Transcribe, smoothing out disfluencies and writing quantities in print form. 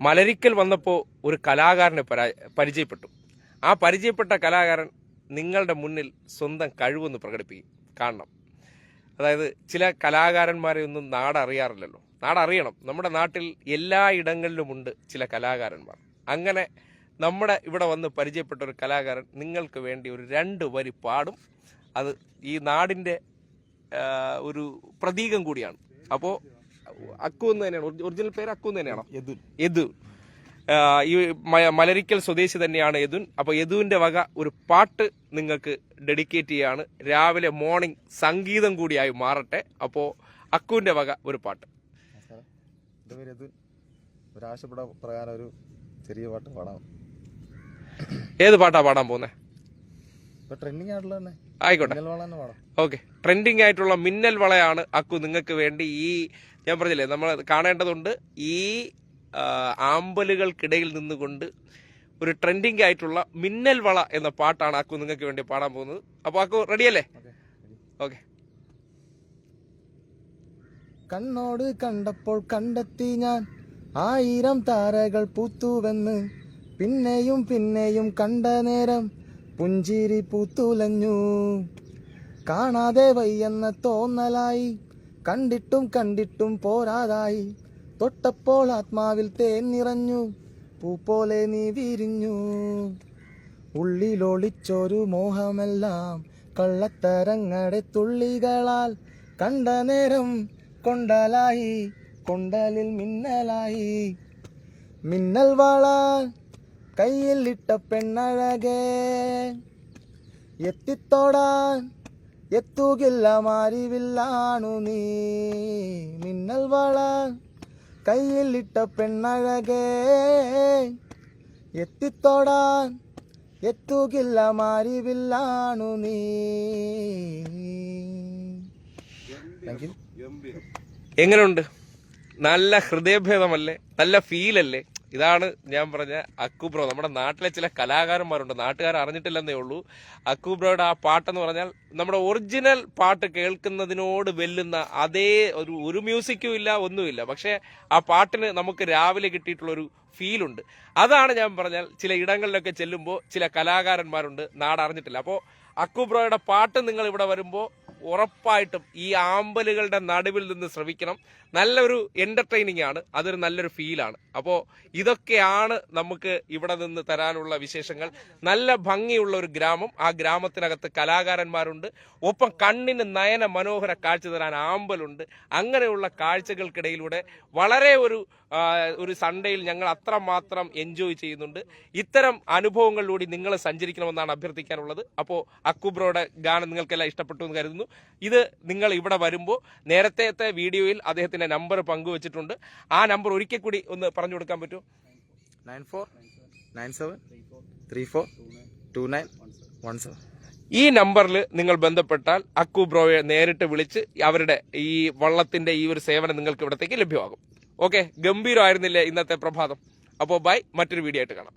മലരിക്കൽ വന്നപ്പോൾ ഒരു കലാകാരനെ പരിചയപ്പെട്ടു. ആ പരിചയപ്പെട്ട കലാകാരൻ നിങ്ങളുടെ മുന്നിൽ സ്വന്തം കഴിവൊന്ന് പ്രകടിപ്പിക്കും. കാണണം. അതായത് ചില കലാകാരന്മാരെ ഒന്നും നാടറിയാറില്ലല്ലോ. നാടറിയണം. നമ്മുടെ നാട്ടിൽ എല്ലാ ഇടങ്ങളിലുമുണ്ട് ചില കലാകാരന്മാർ. അങ്ങനെ നമ്മുടെ ഇവിടെ വന്ന് പരിചയപ്പെട്ട ഒരു കലാകാരൻ നിങ്ങൾക്ക് വേണ്ടി ഒരു 2 വരി പാടും. അത് ഈ നാടിൻ്റെ ഒരു പ്രതീകം കൂടിയാണ്. അപ്പോൾ അക്കു എന്ന് തന്നെയാണ് ഒറിജിനൽ പേര്. അക്കു എന്ന് തന്നെയാണോ? യദു. ഈ മലരിക്കൽ സ്വദേശി തന്നെയാണ് യദുൻ. അപ്പോൾ യദുവിൻ്റെ വക ഒരു പാട്ട് നിങ്ങൾക്ക് ഡെഡിക്കേറ്റ് ചെയ്യാണ്. രാവിലെ മോർണിംഗ് സംഗീതം കൂടിയായി മാറട്ടെ. അപ്പോൾ അക്കുവിൻ്റെ വക ഒരു പാട്ട്. പ്രകാരം ഒരു ചെറിയ പാട്ട് പാടാം. ഏത് പാട്ടാ പാടാൻ പോകുന്നത്? ട്രെൻഡിങ് ആയിട്ടുള്ള ആയിക്കോട്ടെ, ഓക്കെ. ട്രെൻഡിങ് ആയിട്ടുള്ള മിന്നൽ വളയാണ് അക്കു നിങ്ങൾക്ക് വേണ്ടി. ഈ ഞാൻ പറഞ്ഞില്ലേ, നമ്മൾ കാണേണ്ടതുണ്ട്. ഈ ആമ്പലുകൾക്കിടയിൽ നിന്നുകൊണ്ട് ഒരു ട്രെൻഡിങ് ആയിട്ടുള്ള മിന്നൽ വള എന്ന പാട്ടാണ് അക്കു നിങ്ങൾക്ക് വേണ്ടി പാടാൻ പോകുന്നത്. അപ്പൊ അക്കു റെഡിയല്ലേ? ഓക്കെ. കണ്ണോട് കണ്ടപ്പോൾ കണ്ടെത്തി ഞാൻ 1000 താരകൾ പൂത്തുവെന്ന്, പിന്നെയും പിന്നെയും കണ്ട നേരം പുഞ്ചിരി പൂത്തുലഞ്ഞു. കാണാതെ വയ്യെന്ന തോന്നലായി, കണ്ടിട്ടും കണ്ടിട്ടും പോരാതായി, തൊട്ടപ്പോൾ ആത്മാവിൽ തേൻ നിറഞ്ഞു, പൂ പോലെ നീ വിരിഞ്ഞു. ഉള്ളിലൊളിച്ചൊരു മോഹമെല്ലാം കള്ളത്തരങ്ങടെ തുള്ളികളാൽ കണ്ട നേരം കൊണ്ടലായി, കൊണ്ടലിൽ മിന്നലായി. മിന്നൽ വള കയ്യിലിട്ട പെണ്ണഴകേ, എത്തിത്തോടാൻ എത്തുകില്ല മാരിവില്ലാണു നീ. മിന്നൽ വള കയ്യിലിട്ട പെണ്ണഴകേ, എത്തിത്തോടാൻ എത്തുകില്ല മാരിവില്ലാണു നീ. എങ്ങനെയുണ്ട്? നല്ല ഹൃദയഭേദമല്ലേ? നല്ല ഫീലല്ലേ? ഇതാണ് ഞാൻ പറഞ്ഞ അക്കുബ്രോ. നമ്മുടെ നാട്ടിലെ ചില കലാകാരന്മാരുണ്ട്, നാട്ടുകാർ അറിഞ്ഞിട്ടില്ലെന്നേ ഉള്ളൂ. അക്കുബ്രോയുടെ ആ പാട്ടെന്ന് പറഞ്ഞാൽ നമ്മുടെ ഒറിജിനൽ പാട്ട് കേൾക്കുന്നതിനോട് വെല്ലുന്ന അതേ ഒരു മ്യൂസിക്കും ഇല്ല, ഒന്നുമില്ല. പക്ഷെ ആ പാട്ടിന് നമുക്ക് രാവിലെ കിട്ടിയിട്ടുള്ളൊരു ഫീലുണ്ട്. അതാണ് ഞാൻ പറഞ്ഞാൽ ചില ഇടങ്ങളിലൊക്കെ ചെല്ലുമ്പോൾ ചില കലാകാരന്മാരുണ്ട്, നാടറിഞ്ഞിട്ടില്ല. അപ്പോൾ അക്കുബ്രോയുടെ പാട്ട് നിങ്ങൾ ഇവിടെ വരുമ്പോൾ ഉറപ്പായിട്ടും ഈ ആമ്പലുകളുടെ നടുവിൽ നിന്ന് ശ്രവിക്കണം. നല്ലൊരു എന്റർടൈനിങ് ആണ്, അതൊരു നല്ലൊരു ഫീലാണ്. അപ്പോൾ ഇതൊക്കെയാണ് നമുക്ക് ഇവിടെ നിന്ന് തരാനുള്ള വിശേഷങ്ങൾ. നല്ല ഭംഗിയുള്ള ഒരു ഗ്രാമം, ആ ഗ്രാമത്തിനകത്ത് കലാകാരന്മാരുണ്ട്, ഒപ്പം കണ്ണിന് നയന മനോഹര കാഴ്ച തരാൻ ആമ്പലുണ്ട്. അങ്ങനെയുള്ള കാഴ്ചകൾക്കിടയിലൂടെ വളരെ ഒരു സൺഡേയിൽ ഞങ്ങൾ അത്രമാത്രം എൻജോയ് ചെയ്യുന്നുണ്ട്. ഇത്തരം അനുഭവങ്ങളിലൂടെ നിങ്ങൾ സഞ്ചരിക്കണമെന്നാണ് അഭ്യർത്ഥിക്കാനുള്ളത്. അപ്പോൾ അക്കുബ്രോയുടെ ഗാനം നിങ്ങൾക്കെല്ലാം ഇഷ്ടപ്പെട്ടു എന്ന് കരുതുന്നു. ഇത് നിങ്ങൾ ഇവിടെ വരുമ്പോൾ നേരത്തെ വീഡിയോയിൽ അദ്ദേഹത്തിന്റെ നമ്പർ പങ്കുവച്ചിട്ടുണ്ട്. ആ നമ്പർ ഒരിക്കൽ കൂടി ഒന്ന് പറഞ്ഞു കൊടുക്കാൻ പറ്റുമോ? 9497342917. ഈ നമ്പറിൽ നിങ്ങൾ ബന്ധപ്പെട്ടാൽ അക്കുബ്രോയെ നേരിട്ട് വിളിച്ച് അവരുടെ ഈ വള്ളത്തിന്റെ ഈ ഒരു സേവനം നിങ്ങൾക്ക് ഇവിടത്തേക്ക് ലഭ്യമാകും. ഓക്കെ, ഗംഭീരമായിരുന്നില്ലേ ഇന്നത്തെ പ്രഭാതം? അപ്പോൾ ബൈ, മറ്റൊരു വീഡിയോ ആയിട്ട് കാണാം.